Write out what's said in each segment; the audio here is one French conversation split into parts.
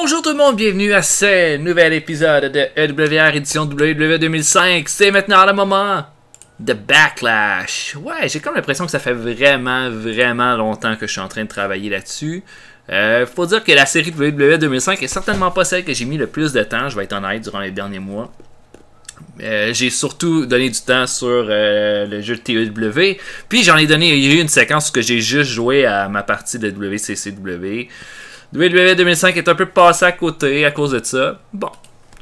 Bonjour tout le monde, bienvenue à ce nouvel épisode de EWR édition WWE 2005. C'est maintenant le moment de Backlash. Ouais, j'ai comme l'impression que ça fait vraiment longtemps que je suis en train de travailler là-dessus. Faut dire que la série WWE 2005 est certainement pas celle que j'ai mis le plus de temps, je vais être honnête, durant les derniers mois. J'ai surtout donné du temps sur le jeu de TEW. Puis j'en ai donné, il y a eu une séquence où j'ai juste joué à ma partie de WCCW. WWE 2005 est un peu passé à côté à cause de ça. Bon,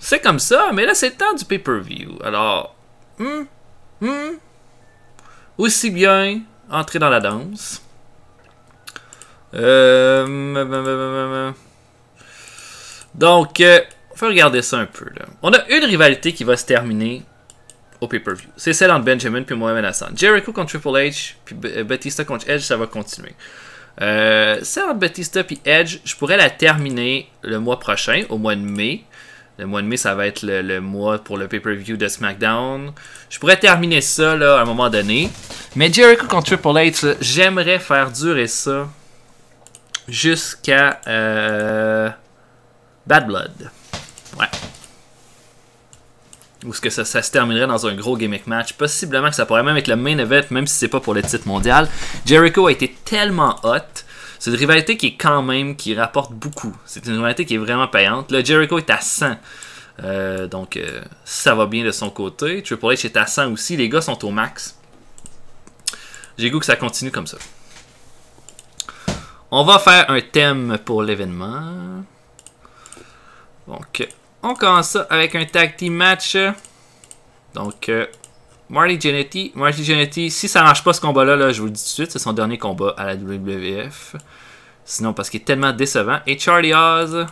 c'est comme ça, mais là c'est le temps du pay-per-view. Alors, aussi bien entrer dans la danse. Donc, on va regarder ça un peu. Là. On a une rivalité qui va se terminer au pay-per-view. C'est celle entre Benjamin puis Mohamed Hassan. Jericho contre Triple H, puis Batista contre Edge, ça va continuer. Celle entre Batista puis Edge, je pourrais la terminer le mois prochain, au mois de mai. Le mois de mai, ça va être le mois pour le pay-per-view de SmackDown. Je pourrais terminer ça là, à un moment donné. Mais Jericho contre Triple H, j'aimerais faire durer ça jusqu'à Bad Blood. Ouais. Ou est-ce que ça se terminerait dans un gros gimmick match. Possiblement que ça pourrait même être le main event, même si c'est pas pour le titre mondial. Jericho a été tellement hot. C'est une rivalité qui est quand même, qui rapporte beaucoup. C'est une rivalité qui est vraiment payante. Là, Jericho est à 100. Donc, ça va bien de son côté. Triple H est à 100 aussi. Les gars sont au max. J'ai goût que ça continue comme ça. On va faire un thème pour l'événement. Donc, on commence ça avec un tag team match. Donc, Marty Jannetty, si ça marche pas ce combat-là, je vous le dis tout de suite, c'est son dernier combat à la WWF. Sinon, parce qu'il est tellement décevant. Et Charlie Haas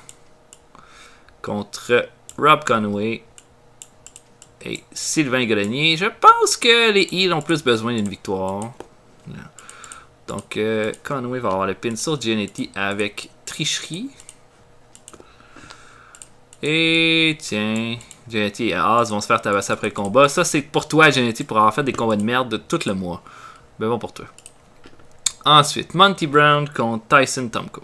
contre Rob Conway et Sylvain Grenier. Je pense que les Heels ont plus besoin d'une victoire. Donc, Conway va avoir le pin sur Jannetty avec tricherie. Et tiens, Jannetty et Haas vont se faire tabasser après le combat. Ça, c'est pour toi, Jannetty, pour avoir fait des combats de merde de tout le mois. Ben bon pour toi. Ensuite, Monty Brown contre Tyson Tomko.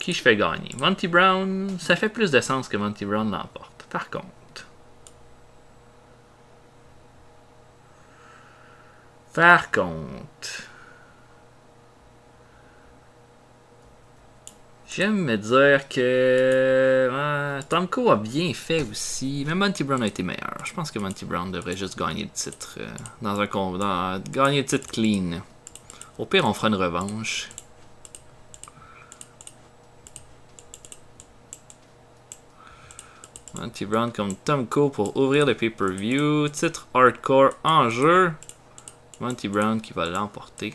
Qui je fais gagner? Monty Brown, ça fait plus de sens que Monty Brown l'emporte. Par contre. J'aime me dire que Tomko a bien fait aussi, mais Monty Brown a été meilleur. Je pense que Monty Brown devrait juste gagner le titre dans un combat, gagner le titre clean. Au pire, on fera une revanche. Monty Brown comme Tomko pour ouvrir le pay-per-view. Titre hardcore en jeu. Monty Brown qui va l'emporter.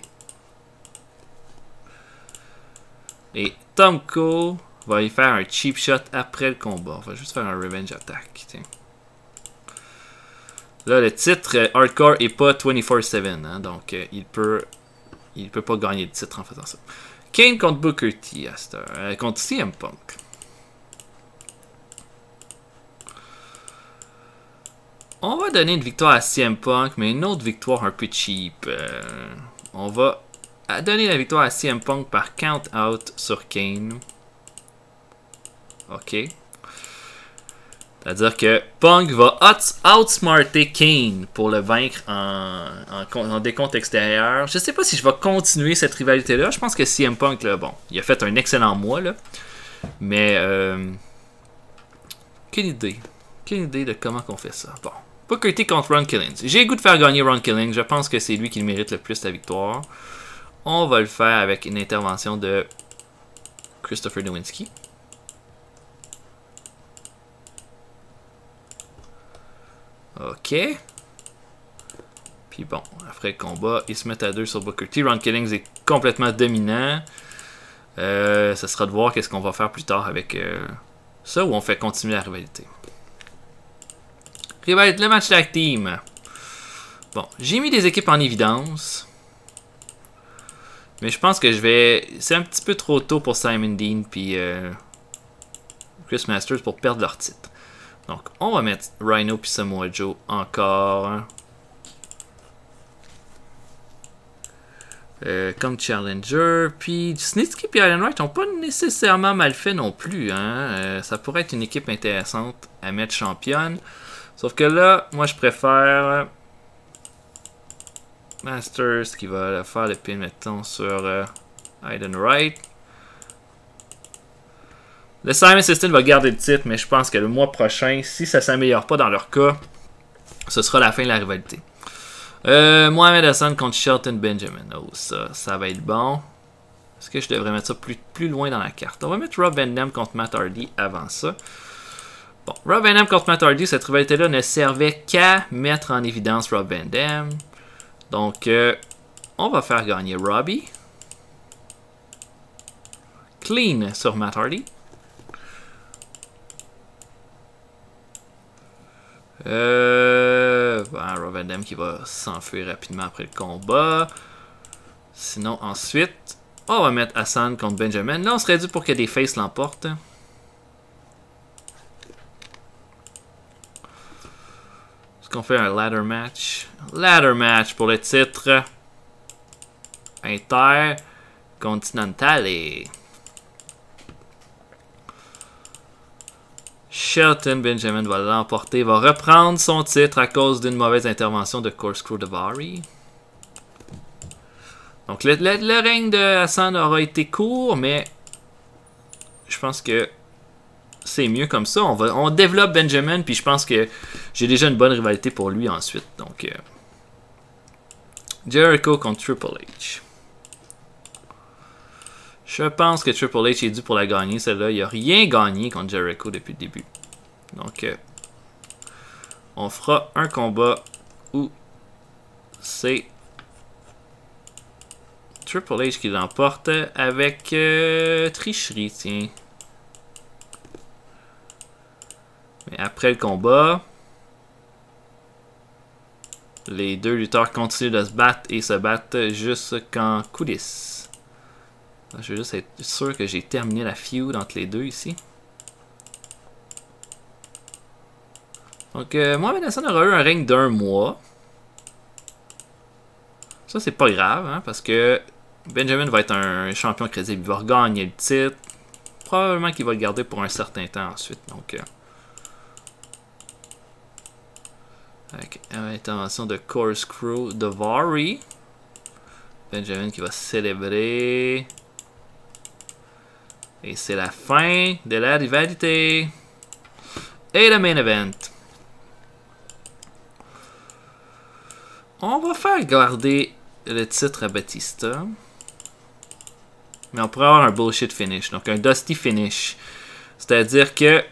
Et Tomko va y faire un cheap shot après le combat. On va juste faire un revenge attack. Tiens. Là, le titre hardcore est pas 24/7. Hein, donc, il peut pas gagner le titre en faisant ça. Kane contre Booker T. Contre CM Punk. On va donner une victoire à CM Punk, mais une autre victoire un peu cheap. On va donner la victoire à CM Punk par count out sur Kane. Ok. C'est-à-dire que Punk va outsmarter Kane pour le vaincre en décompte extérieur. Je sais pas si je vais continuer cette rivalité-là. Je pense que CM Punk, là, bon, il a fait un excellent mois, là. Mais, quelle idée. Quelle idée de comment qu'on fait ça. Bon. Booker T contre Ron Killings. J'ai le goût de faire gagner Ron Killings. Je pense que c'est lui qui mérite le plus la victoire. On va le faire avec une intervention de Christopher Nowinski. Ok. Puis bon, après le combat, ils se mettent à deux sur Booker T. Ron Killings est complètement dominant. Ça sera de voir qu'est-ce qu'on va faire plus tard avec ça ou on fait continuer la rivalité. Le match tag team. Bon, j'ai mis des équipes en évidence. Mais je pense que je vais... C'est un petit peu trop tôt pour Simon Dean puis Chris Masters pour perdre leur titre. Donc, on va mettre Rhino puis Samoa Joe encore. comme challenger. Puis Snitsky et Allen Wright n'ont pas nécessairement mal fait non plus. Hein? Ça pourrait être une équipe intéressante à mettre championne. Sauf que là, moi je préfère Masters qui va faire le pin, mettons, sur Allen Wright. Le Simon Assistant va garder le titre, mais je pense que le mois prochain, si ça ne s'améliore pas dans leur cas, ce sera la fin de la rivalité. Mohamed Hassan contre Shelton Benjamin. Oh, ça va être bon. Est-ce que je devrais mettre ça plus loin dans la carte? On va mettre Rob Van Dam contre Matt Hardy avant ça. Bon, Rob Van Dam contre Matt Hardy, cette rivalité-là ne servait qu'à mettre en évidence Rob Van Dam. Donc, on va faire gagner Robbie. Clean sur Matt Hardy. Rob Van Dam qui va s'enfuir rapidement après le combat. Sinon, ensuite, on va mettre Hassan contre Benjamin. Là, on serait dû pour que des faces l'emportent. Est-ce qu'on fait un ladder match? Ladder match pour le titre intercontinental. Shelton Benjamin va l'emporter, va reprendre son titre à cause d'une mauvaise intervention de Corkscrew Daivari. Donc le règne de Hassan aura été court, mais je pense que c'est mieux comme ça. On développe Benjamin, puis je pense que j'ai déjà une bonne rivalité pour lui ensuite. Donc Jericho contre Triple H. Je pense que Triple H est dû pour la gagner, celle-là. Il n'a rien gagné contre Jericho depuis le début. Donc, on fera un combat où c'est Triple H qui l'emporte avec tricherie, tiens. Mais après le combat, les deux lutteurs continuent de se battre et se battent jusqu'en coulisses. Je veux juste être sûr que j'ai terminé la feud entre les deux ici. Donc, Mohamed Hassan aura eu un règne d'1 mois. Ça, c'est pas grave, hein, parce que Benjamin va être un champion crédible. Il va regagner le titre. Probablement qu'il va le garder pour un certain temps ensuite. Donc, avec l'intervention de Corkscrew Daivari. Benjamin qui va célébrer. Et c'est la fin de la rivalité. Et le main event. On va faire garder le titre à Batista. Mais on pourrait avoir un bullshit finish. Donc un dusty finish. C'est-à-dire que...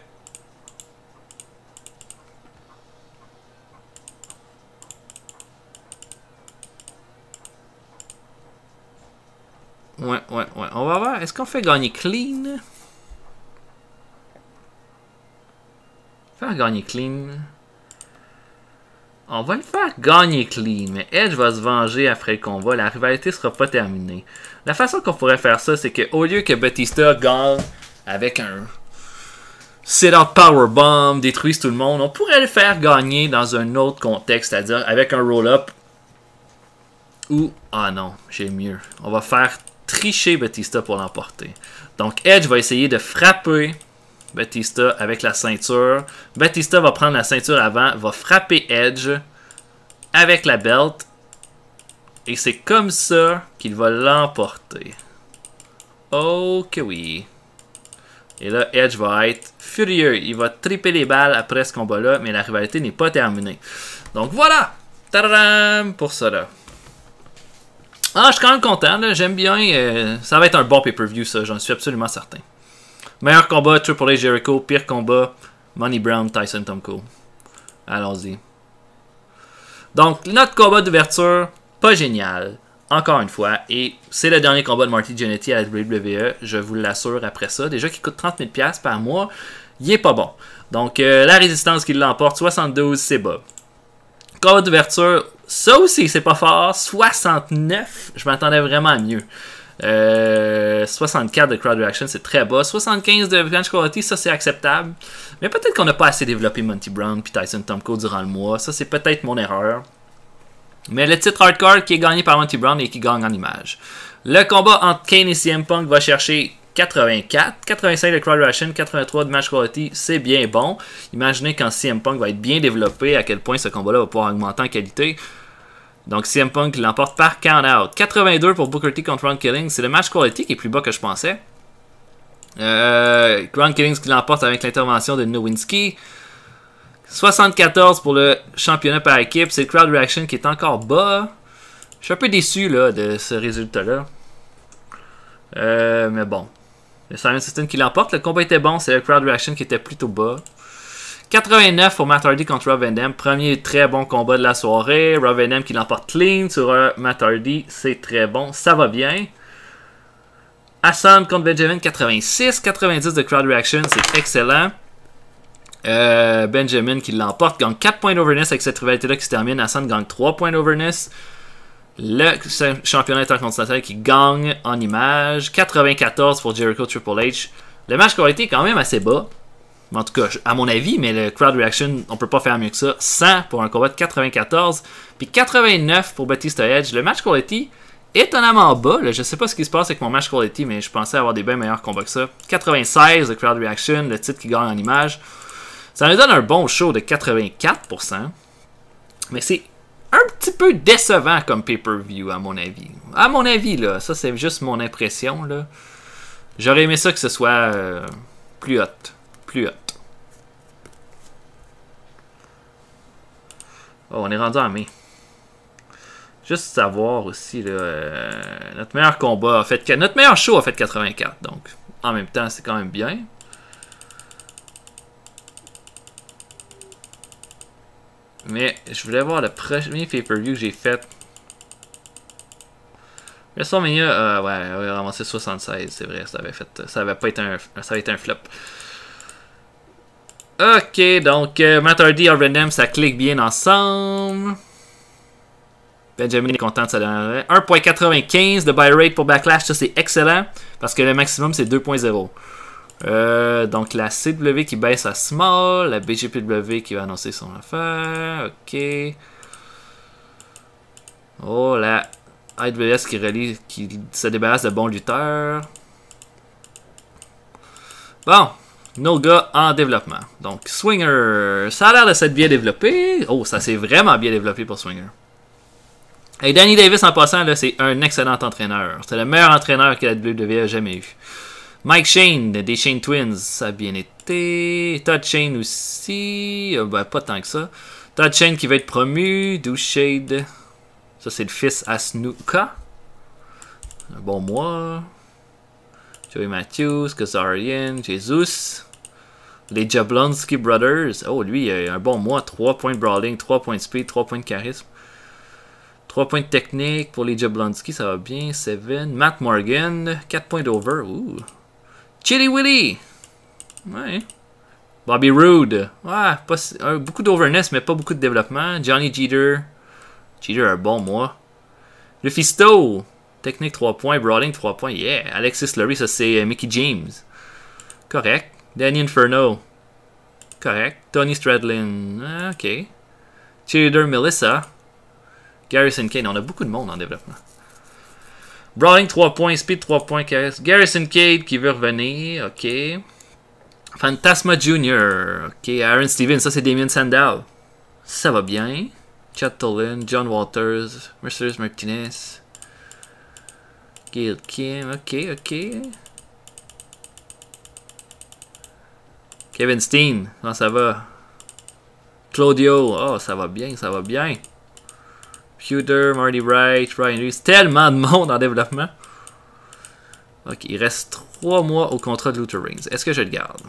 Ouais. On va voir. Est-ce qu'on fait gagner clean? Faire gagner clean. On va le faire gagner clean. Mais Edge va se venger après le combat. La rivalité sera pas terminée. La façon qu'on pourrait faire ça, c'est qu'au lieu que Batista gagne avec un sit-out powerbomb, détruise tout le monde, on pourrait le faire gagner dans un autre contexte, c'est-à-dire avec un roll-up. Ou... Ah non, j'ai mieux. On va faire tricher Batista pour l'emporter. Donc Edge va essayer de frapper Batista avec la ceinture. Batista va prendre la ceinture avant, va frapper Edge avec la belt. Et c'est comme ça qu'il va l'emporter. Ok oui. Et là, Edge va être furieux. Il va triper les balles après ce combat-là, mais la rivalité n'est pas terminée. Donc voilà! Tadam! Pour ça là. Ah, je suis quand même content, j'aime bien. Ça va être un bon pay-per-view, ça, j'en suis absolument certain. Meilleur combat, Triple H Jericho. Pire combat, Money Brown, Tyson Tomko. Allons-y. Donc, notre combat d'ouverture, pas génial. Encore une fois. Et c'est le dernier combat de Marty Jannetty à la WWE. Je vous l'assure après ça. Déjà qu'il coûte 30 000$ par mois, il est pas bon. Donc, la résistance qui l'emporte, 72, c'est bas. Combat d'ouverture, ça aussi, c'est pas fort. 69, je m'attendais vraiment à mieux. 64 de crowd reaction, c'est très bas. 75 de bench quality, ça c'est acceptable. Mais peut-être qu'on n'a pas assez développé Monty Brown puis Tyson Tomko durant le mois. Ça c'est peut-être mon erreur. Mais le titre hardcore qui est gagné par Monty Brown et qui gagne en image. Le combat entre Kane et CM Punk va chercher 84, 85 de crowd reaction, 83 de match quality, c'est bien bon. Imaginez quand CM Punk va être bien développé, à quel point ce combat-là va pouvoir augmenter en qualité. Donc CM Punk l'emporte par count-out. 82 pour Booker T contre Ron Killings, c'est le match quality qui est plus bas que je pensais. Ron Killings qui l'emporte avec l'intervention de Nowinski. 74 pour le championnat par équipe, c'est le crowd reaction qui est encore bas. Je suis un peu déçu là, de ce résultat-là. Mais bon. Le Simon System qui l'emporte. Le combat était bon. C'est le crowd reaction qui était plutôt bas. 89 pour Matt Hardy contre Rob Van Dam. Premier très bon combat de la soirée. Rob Van Dam qui l'emporte clean sur Matt Hardy. C'est très bon. Ça va bien. Hassan contre Benjamin. 86. 90 de crowd reaction. C'est excellent. Benjamin qui l'emporte. Gagne 4 points d'overness avec cette rivalité-là qui se termine. Hassan gagne 3 points d'overness. Le championnat intercontinental qui gagne en image. 94 pour Jericho Triple H. Le match qualité est quand même assez bas. En tout cas, à mon avis, mais le crowd reaction, on peut pas faire mieux que ça. 100 pour un combat de 94. Puis 89 pour Batista Edge. Le match quality, étonnamment bas. Là, je sais pas ce qui se passe avec mon match quality, mais je pensais avoir des bien meilleurs combats que ça. 96 de crowd reaction, le titre qui gagne en image. Ça nous donne un bon show de 84%. Mais c'est un petit peu décevant comme pay-per-view, à mon avis. À mon avis, là, ça c'est juste mon impression, là. J'aurais aimé ça que ce soit plus hot. Plus hot. Oh, on est rendu en mai. Juste savoir aussi, là, notre meilleur combat a fait... Notre meilleur show a fait 84, donc en même temps, c'est quand même bien. Mais je voulais voir le premier pay-per-view que j'ai fait. WrestleMania, ouais, avait ramassé 76, c'est vrai, ça avait pas été ça avait été un flop. Ok, donc Matt Hardy et Van Dam, ça clique bien ensemble. Benjamin est content de ça. 1.95 de buy rate pour Backlash, ça c'est excellent, parce que le maximum c'est 2.0. Donc la CW qui baisse à small, la BGPW qui va annoncer son affaire, ok. Oh, la IWS qui se débarrasse de bons lutteurs. Bon, nos gars en développement. Donc Swinger, ça a l'air de s'être bien développé. Oh, ça s'est vraiment bien développé pour Swinger. Et Danny Davis en passant, là, c'est un excellent entraîneur. C'est le meilleur entraîneur que la WWE a jamais eu. Mike Shane, des Shane Twins, ça a bien été. Todd Shane aussi. Ben, pas tant que ça. Todd Shane qui va être promu. Douche Shade. Ça, c'est le fils à Snuka. Un bon mois. Joey Matthews, Kazarian, Jesus. Les Jablonski Brothers. Oh, lui, il a un bon mois. 3 points de brawling, 3 points de speed, 3 points de charisme. 3 points de technique pour les Jablonski, ça va bien. 7. Matt Morgan, 4 points d'over. Ouh. Chili Willy! Ouais. Bobby Roode. Ouais, beaucoup d'overness, mais pas beaucoup de développement. Johnny Jeter. Jeter a un bon mois. Lufisto. Technique 3 points. Brawling 3 points. Yeah. Alexis Lurie, ça c'est Mickey James. Correct. Danny Inferno. Correct. Tony Stradlin. Ok. Cheerleader Melissa. Garrison Kane. On a beaucoup de monde en développement. Brawling 3 points, Speed 3 points, Garrison Cade qui veut revenir, ok. Fantasma Jr., ok. Aaron Stevens, ça c'est Damien Sandow. Ça va bien. Chad Tolan, John Walters, Mercedes Martinez. Gail Kim, ok. Kevin Steen, comment ça va? Claudio, oh ça va bien, ça va bien. Pewter, Marty Wright, Ryan Reeves, tellement de monde en développement. Ok, il reste 3 mois au contrat de Luther Rings. Est-ce que je le garde?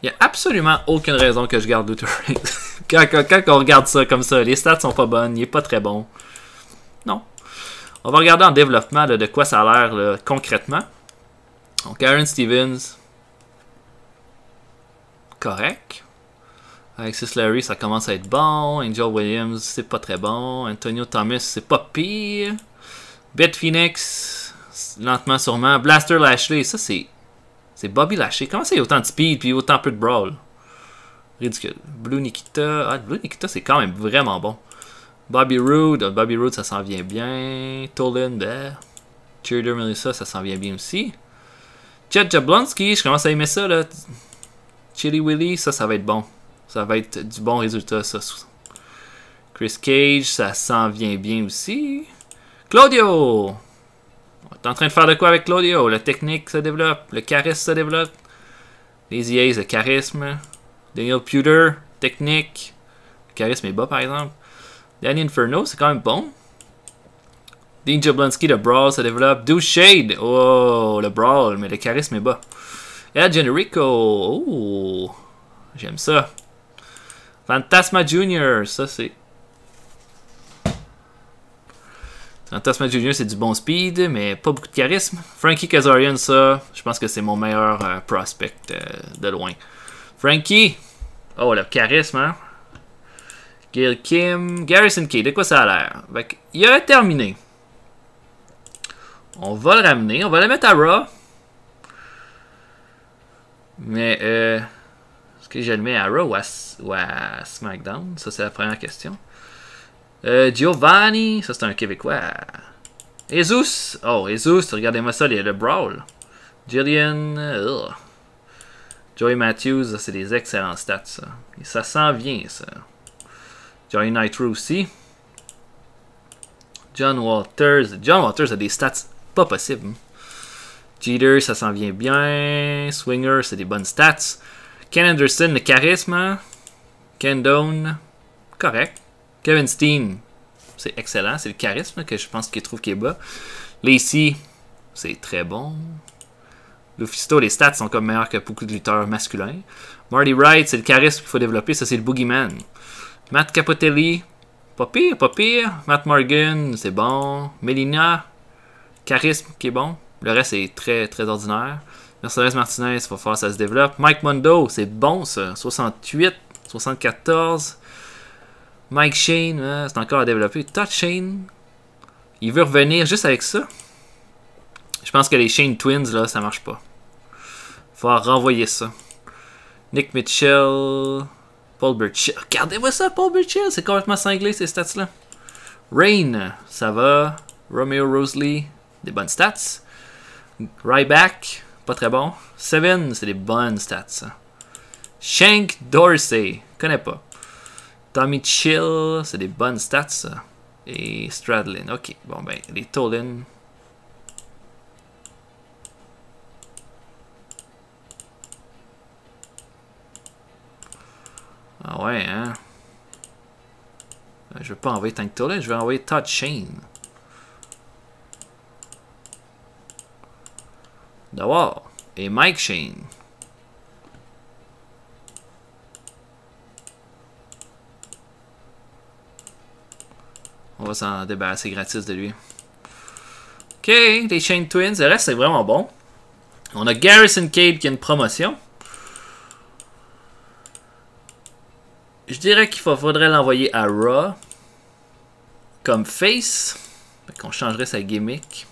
Il n'y a absolument aucune raison que je garde Luther Rings. quand on regarde ça comme ça, les stats sont pas bonnes, il est pas très bon. Non. On va regarder en développement là, de quoi ça a l'air concrètement. Donc Aaron Stevens. Correct. Alexis Larry, ça commence à être bon. Angel Williams, c'est pas très bon. Antonio Thomas, c'est pas pire. Beth Phoenix, lentement sûrement. Blaster Lashley, ça c'est Bobby Lashley. Comment ça, il y a autant de speed puis autant peu de brawl? Ridicule. Blue Nikita. Ah, Blue Nikita, c'est quand même vraiment bon. Bobby Roode. Bobby Roode, ça s'en vient bien. Tolan, ben. Cheerleader Melissa, ça s'en vient bien aussi. Chet Jablonski, je commence à aimer ça, là. Chili Willy, ça va être bon. Ça va être du bon résultat, ça. Chris Cage, ça s'en vient bien aussi. Claudio! T'es en train de faire de quoi avec Claudio? La technique se développe, le charisme se développe. Les EAs, le charisme. Daniel Puder, technique. Le charisme est bas, par exemple. Danny Inferno, c'est quand même bon. Dean Jablonski, le brawl se développe. Douche Shade, oh, le brawl, mais le charisme est bas. El Generico, oh, j'aime ça. Fantasma Jr., ça c'est... Fantasma Jr., c'est du bon speed, mais pas beaucoup de charisme. Frankie Kazarian, ça, je pense que c'est mon meilleur prospect de loin. Frankie, oh, le charisme, hein. Gail Kim, Garrison K, de quoi ça a l'air? Il a terminé. On va le ramener, on va le mettre à Raw. Mais, est-ce que je le mets à Raw ou à SmackDown? Ça, c'est la première question. Giovanni, ça c'est un Québécois. Jesus, oh, Jesus, regardez-moi ça, le Brawl. Jillian, Joey Matthews, c'est des excellents stats, ça. Et ça s'en vient, ça. Johnny Nitro aussi. John Walters a des stats pas possibles. Jeter, ça s'en vient bien. Swinger, c'est des bonnes stats. Ken Anderson, le charisme. Ken Doan, correct. Kevin Steen, c'est excellent. C'est le charisme que je pense qu'il trouve qu'il est bas. Lacey, c'est très bon. Lufisto, les stats sont comme meilleurs que beaucoup de lutteurs masculins. Marty Wright, c'est le charisme qu'il faut développer. Ça, c'est le Boogeyman. Matt Capotelli, pas pire, pas pire. Matt Morgan, c'est bon. Melina, charisme qui est bon. Le reste est très, très ordinaire. Mercedes Martinez, il va falloir que ça se développe. Mike Mondo, c'est bon ça. 68, 74. Mike Shane, c'est encore à développer. Todd Shane, il veut revenir juste avec ça. Je pense que les Shane Twins, là, ça marche pas. Il faut renvoyer ça. Nick Mitchell, Paul Burchill. Regardez-moi ça, Paul Burchill, c'est complètement cinglé ces stats-là. Rain, ça va. Romeo Rosalie, des bonnes stats. Ryback, pas très bon. Seven, c'est des bonnes stats. Ça. Shank Dorsey, connais pas. Tommy Chill, c'est des bonnes stats. Ça. Et Stradlin, ok. Bon ben, les Tolan. Ah ouais, hein. Je veux pas envoyer Tank Tolan, je vais envoyer Todd Shane. D'abord. Et Mike Shane. On va s'en débarrasser gratis de lui. Ok, les Shane Twins. Le reste, c'est vraiment bon. On a Garrison Cade qui a une promotion. Je dirais qu'il faudrait l'envoyer à Raw. Comme face. Fait qu'on changerait sa gimmick.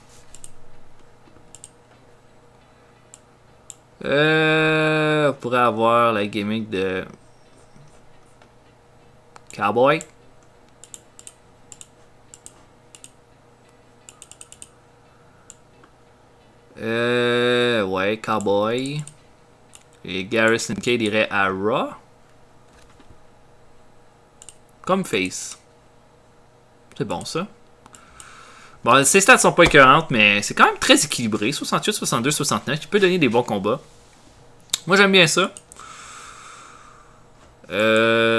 On pourrait avoir la gimmick de Cowboy. Ouais, Cowboy. Et Garrison Cade irait à Raw. Comme face. C'est bon ça. Bon, ses stats sont pas écœurantes, mais c'est quand même très équilibré. 68, 62, 69. Il peut donner des bons combats. Moi, j'aime bien ça.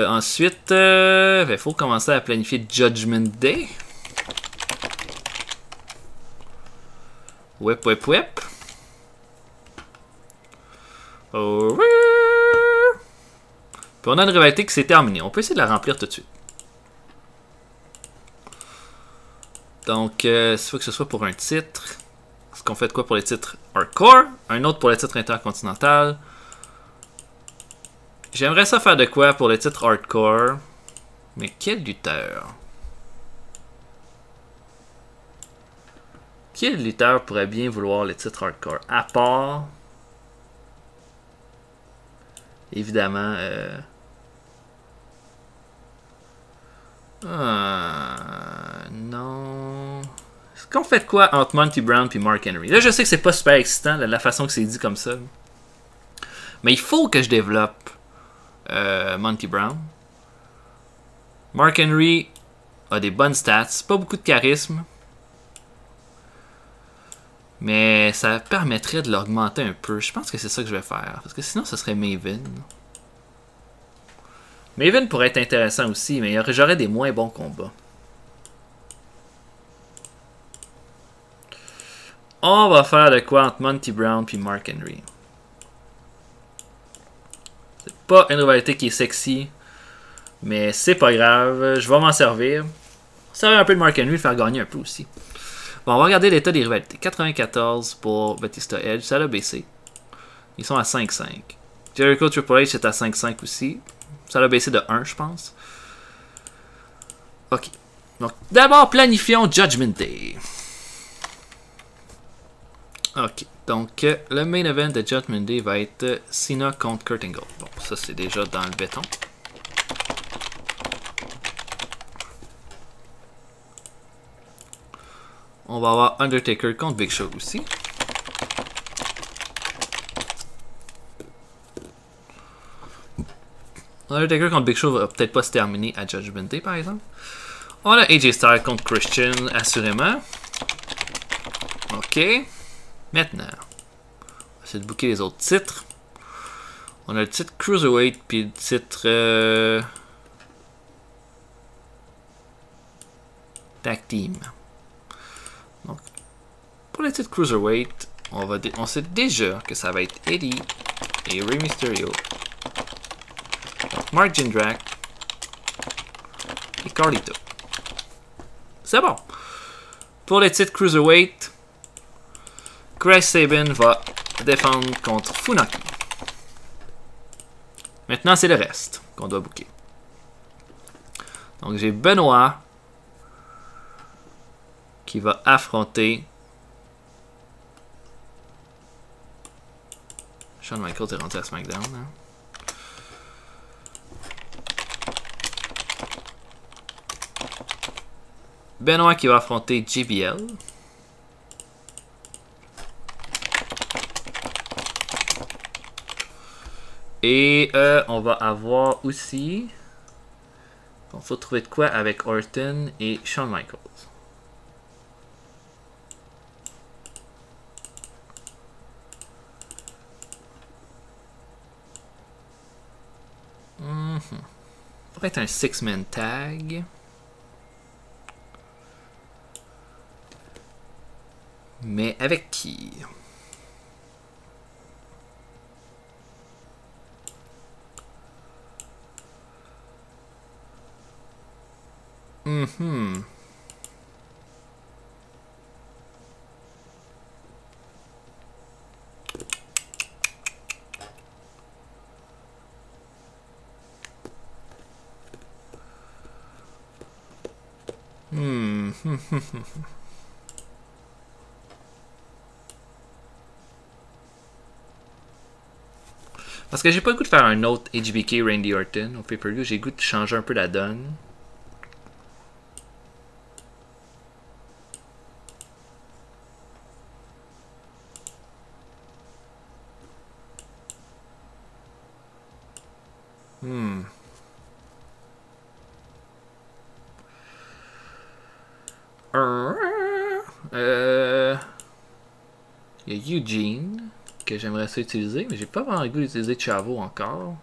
Ensuite, il faut commencer à planifier Judgment Day. Whip, whip, whip. Oh, puis on a une rivalité qui s'est terminée. On peut essayer de la remplir tout de suite. Donc, il faut que ce soit pour un titre. Est-ce qu'on fait de quoi pour les titres hardcore? Un autre pour les titres intercontinental. J'aimerais ça faire de quoi pour les titres hardcore. Mais quel lutteur? Quel lutteur pourrait bien vouloir les titres hardcore? À part... Évidemment... Non. Est-ce qu'on fait de quoi entre Monty Brown et Mark Henry? Là, je sais que c'est pas super excitant, la façon que c'est dit comme ça. Mais il faut que je développe Monty Brown. Mark Henry a des bonnes stats, pas beaucoup de charisme. Mais ça permettrait de l'augmenter un peu. Je pense que c'est ça que je vais faire. Parce que sinon, ce serait Maven. Maven pourrait être intéressant aussi, mais j'aurais des moins bons combats. On va faire de quoi entre Monty Brown et Mark Henry. C'est pas une rivalité qui est sexy, mais c'est pas grave. Je vais m'en servir. Ça va un peu de Mark Henry, le faire gagner un peu aussi. Bon, on va regarder l'état des rivalités. 94 pour Batista Edge, ça l'a baissé. Ils sont à 5-5. Jericho Triple H est à 5-5 aussi. Ça l'a baissé de 1, je pense. Ok. Donc, d'abord, planifions Judgment Day. Ok. Donc, le main event de Judgment Day va être Cena contre Kurt Angle. Bon, ça, c'est déjà dans le béton. On va avoir Undertaker contre Big Show aussi. Undertaker contre Big Show va peut-être pas se terminer à Judgment Day, par exemple. On a AJ Styles contre Christian, assurément. Ok. Maintenant, on va essayer de booker les autres titres. On a le titre Cruiserweight, puis le titre Tag Team. Donc, pour le titre Cruiserweight, on sait déjà que ça va être Eddie et Rey Mysterio. Donc, Mark Jindrak et Carlito. C'est bon. Pour le titre Cruiserweight, Chris Sabin va défendre contre Funaki. Maintenant, c'est le reste qu'on doit booker. Donc, j'ai Benoit qui va affronter Shawn Michaels est rendu à SmackDown. Hein? Benoit qui va affronter JBL. Et on va avoir aussi... Il faut trouver de quoi avec Orton et Shawn Michaels. Pourrait être un 6-man tag. Mais avec qui? Parce que j'ai pas le goût de faire un autre HBK Randy Orton au pay-per-view. J'ai le goût de changer un peu la donne. Il y a Eugene que j'aimerais ça utiliser, mais j'ai pas vraiment le goût d'utiliser Chavo encore.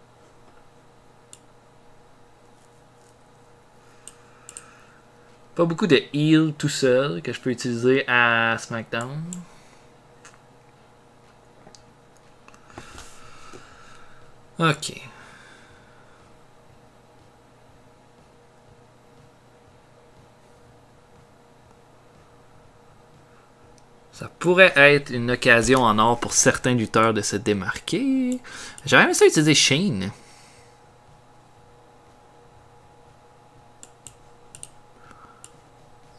Pas beaucoup de heal tout seul que je peux utiliser à SmackDown. Ok. Ça pourrait être une occasion en or pour certains lutteurs de se démarquer. J'aurais aimé ça utiliser Shane.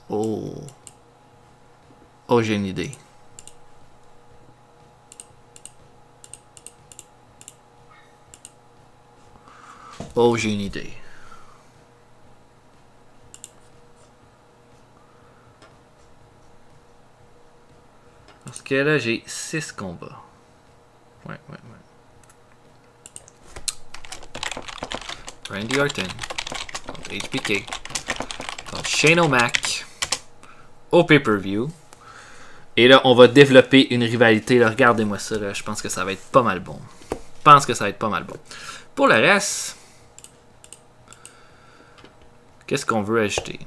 Oh. Oh, j'ai une idée. Oh, j'ai une idée. Parce que là, j'ai 6 combats. Ouais. Randy Orton contre HBK contre Shane O'Mac au pay-per-view. Et là, on va développer une rivalité. Là, regardez-moi ça. Là. Je pense que ça va être pas mal bon. Pour le reste, qu'est-ce qu'on veut ajouter?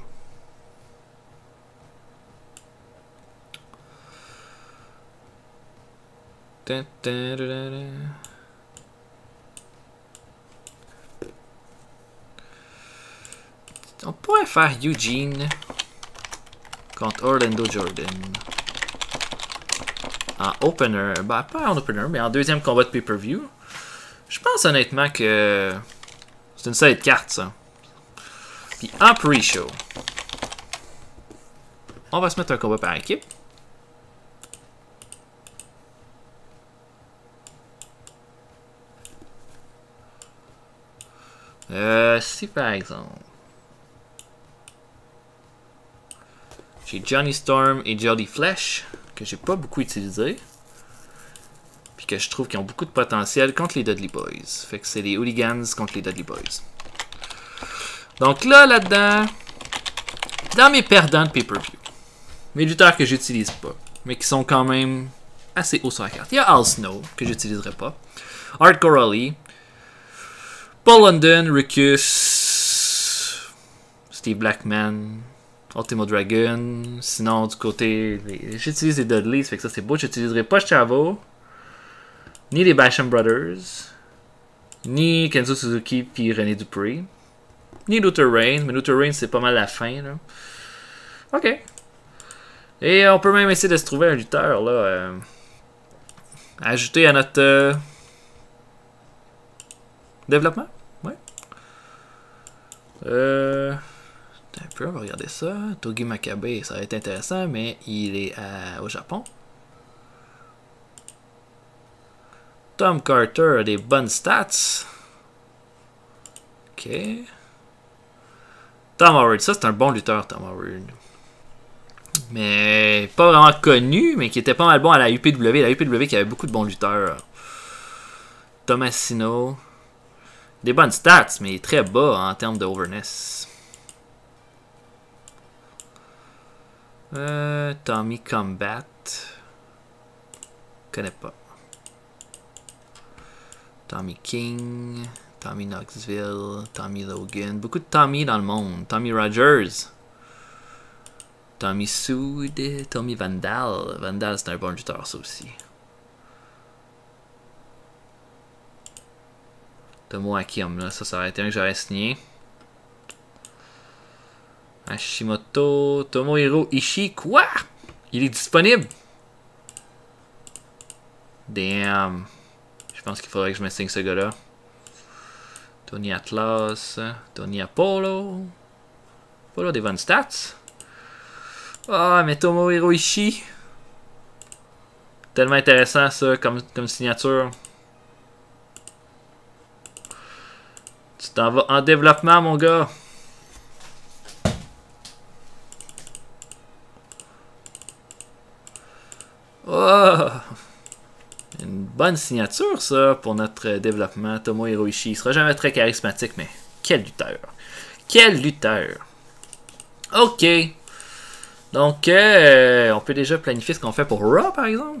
On pourrait faire Eugene contre Orlando Jordan. En opener, bah pas en opener, mais en deuxième combat de pay-per-view. Je pense honnêtement que c'est une solide carte ça. Puis en pre-show, on va se mettre un combat par équipe. Si par exemple, j'ai Johnny Storm et Jody Flesh, que j'ai pas beaucoup utilisé, puis que je trouve qu'ils ont beaucoup de potentiel contre les Dudley Boys. Fait que c'est les Hooligans contre les Dudley Boys. Donc là-dedans, dans mes perdants de pay-per-view, mes lutteurs que j'utilise pas, mais qui sont quand même assez hauts sur la carte. Il y a Al Snow, que j'utiliserai pas. Hardcore Ali. Paul London, Ricus, Steve Blackman, Ultimo Dragon. Sinon, du côté, j'utilise les Dudleys, fait que ça c'est beau. J'utiliserai pas Chavo, ni les Basham Brothers, ni Kenzo Suzuki puis René Dupree, ni Luther Reigns. Mais Luther Reigns c'est pas mal la fin là. Ok. Et on peut même essayer de se trouver un lutteur là, ajouter à notre développement. Ouais. Un peu, on va regarder ça. Togi Makabe, ça va être intéressant, mais il est au Japon. Tom Carter a des bonnes stats. Ok. Tom Howard, ça c'est un bon lutteur, Tom Howard. Mais pas vraiment connu, mais qui était pas mal bon à la UPW. La UPW qui avait beaucoup de bons lutteurs. Tomasino. Des bonnes stats, mais très bas en termes de overness. Tommy Combat. Connais pas. Tommy King. Tommy Knoxville. Tommy Logan. Beaucoup de Tommy dans le monde. Tommy Rogers. Tommy Sood. Tommy Vandal. Vandal, c'est un bon lutteur, ça aussi. Tomo Akim, là, ça aurait été un que j'aurais signé. Hashimoto, Tomohiro Ishii, quoi? Il est disponible? Damn. Je pense qu'il faudrait que je me signe ce gars-là. Tony Atlas, Tony Apollo. Apollo des bonnes stats. Ah, mais Tomohiro Ishii. Tellement intéressant ça comme signature. Tu t'en vas en développement, mon gars. Oh! Une bonne signature, ça, pour notre développement. Tomohiro Ishii. Il sera jamais très charismatique, mais quel lutteur. Quel lutteur. Ok. Donc, on peut déjà planifier ce qu'on fait pour Raw, par exemple.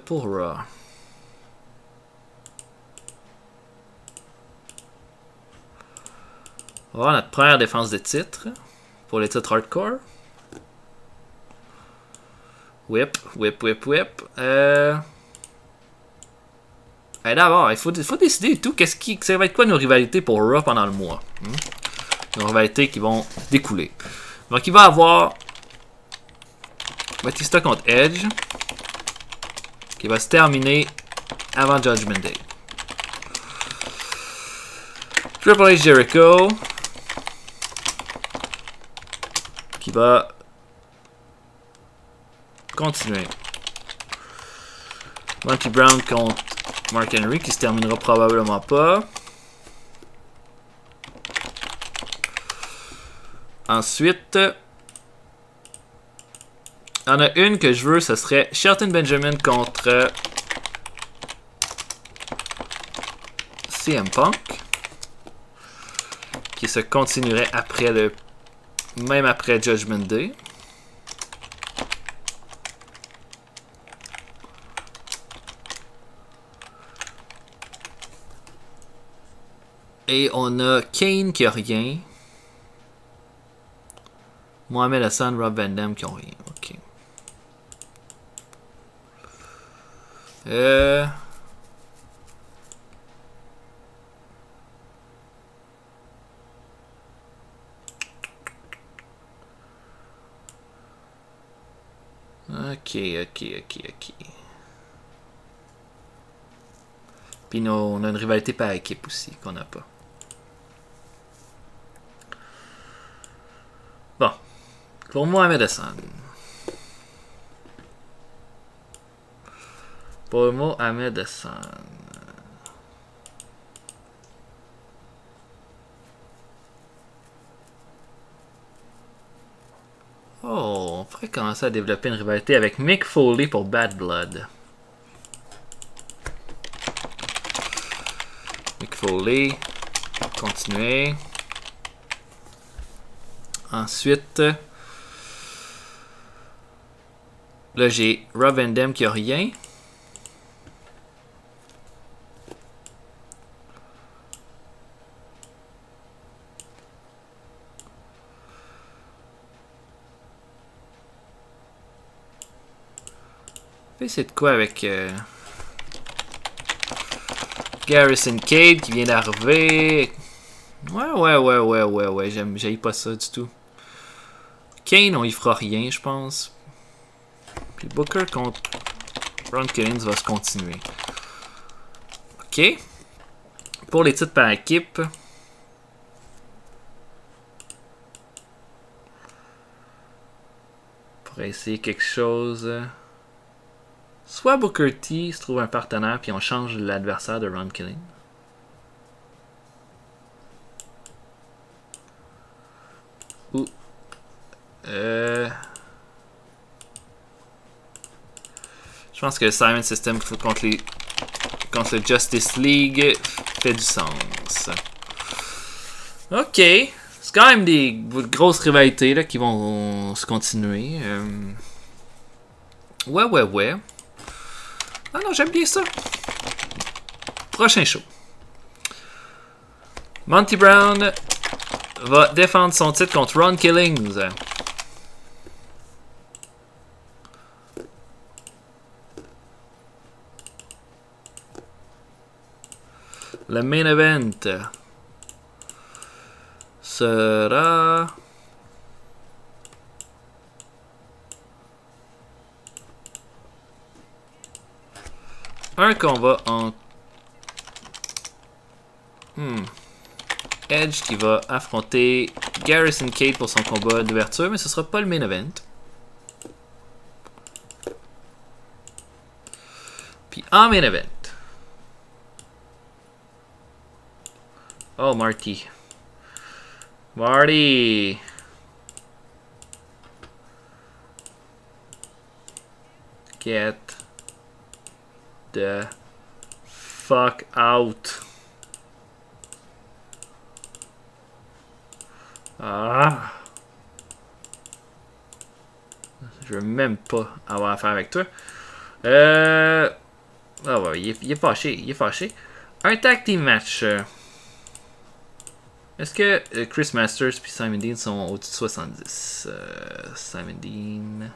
Pour Raw. On va voir notre première défense de titre pour les titres hardcore. Whip. D'abord, il faut décider tout. Ça va être quoi nos rivalités pour Raw pendant le mois? Nos rivalités qui vont découler. Donc, il va y avoir Batista contre Edge, qui va se terminer avant Judgment Day. Triple H Jericho, qui va continuer. Monty Brown contre Mark Henry, qui se terminera probablement pas. Ensuite, Il y en a une que je veux, ce serait Shelton Benjamin contre CM Punk. Qui se continuerait après même après Judgment Day. Et on a Kane qui a rien. Mohamed Hassan, Rob Van Dam qui ont rien. Ok. Ok. Puis on a une rivalité par équipe aussi qu'on n'a pas. Bon. Pour Mohamed Hassan. Pour Mohamed Hassan. Oh, on pourrait commencer à développer une rivalité avec Mick Foley pour Bad Blood. Mick Foley. Continuer. Ensuite, là j'ai Rob Van Dam qui a rien. C'est de quoi avec Garrison Cade qui vient d'arriver. Ouais. J'aime pas ça du tout. Kane, on y fera rien, je pense. Puis Booker contre Ron Killings va se continuer. Ok. Pour les titres par équipe. Pour essayer quelque chose. Soit Booker T se trouve un partenaire puis on change l'adversaire de Ron Killings. Ou je pense que le Simon System contre le Justice League fait du sens. Ok. C'est quand même des grosses rivalités là, qui vont se continuer. Ouais. Ah non, j'aime bien ça. Prochain show. Monty Brown va défendre son titre contre Ron Killings. Le main event sera un combat entre Edge qui va affronter Garrison Cade pour son combat d'ouverture, mais ce sera pas le main event. Puis en main event. Oh, Marty. Get the fuck out. Ah. Je veux même pas avoir affaire avec toi. Ah ouais, il est fâché. Un tag team match. Est-ce que Chris Masters et Simon Dean sont au-dessus de 70? Simon Dean...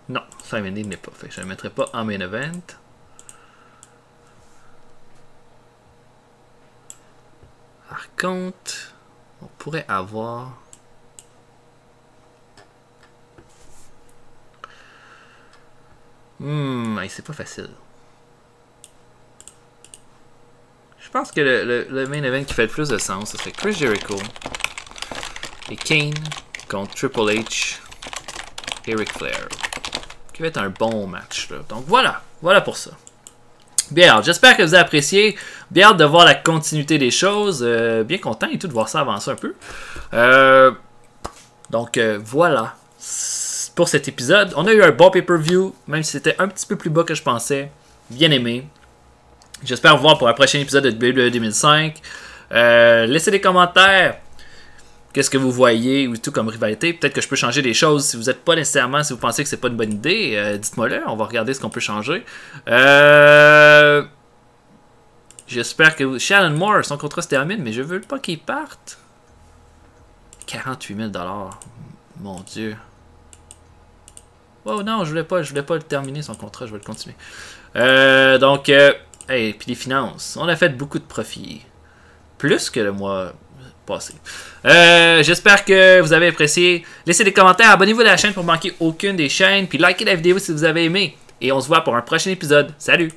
Non, Simon Dean n'est pas fait. Je ne le mettrai pas en main event. Par contre, on pourrait avoir... c'est pas facile. Je pense que le main event qui fait le plus de sens, ce serait Chris Jericho et Kane contre Triple H et Ric Flair. Qui va être un bon match. Là. Donc voilà pour ça. Bien, j'espère que vous avez apprécié. Bien hâte de voir la continuité des choses. Bien content et tout de voir ça avancer un peu. Donc voilà. pour cet épisode. On a eu un bon pay-per-view, même si c'était un petit peu plus bas que je pensais. Bien aimé. J'espère vous voir pour un prochain épisode de WWE 2005. Laissez des commentaires. Qu'est-ce que vous voyez ou tout comme rivalité. Peut-être que je peux changer des choses. Si vous n'êtes pas nécessairement, si vous pensez que c'est pas une bonne idée, dites-moi le. On va regarder ce qu'on peut changer. J'espère que Shannon Moore, son contrat se termine, mais je veux pas qu'il parte. 48 000 $. Mon Dieu. Oh non, je voulais pas le terminer son contrat, je vais le continuer. Hey, puis les finances. On a fait beaucoup de profits. Plus que le mois passé. J'espère que vous avez apprécié. Laissez des commentaires, abonnez-vous à la chaîne pour ne manquer aucune des chaînes. Puis likez la vidéo si vous avez aimé. Et on se voit pour un prochain épisode. Salut!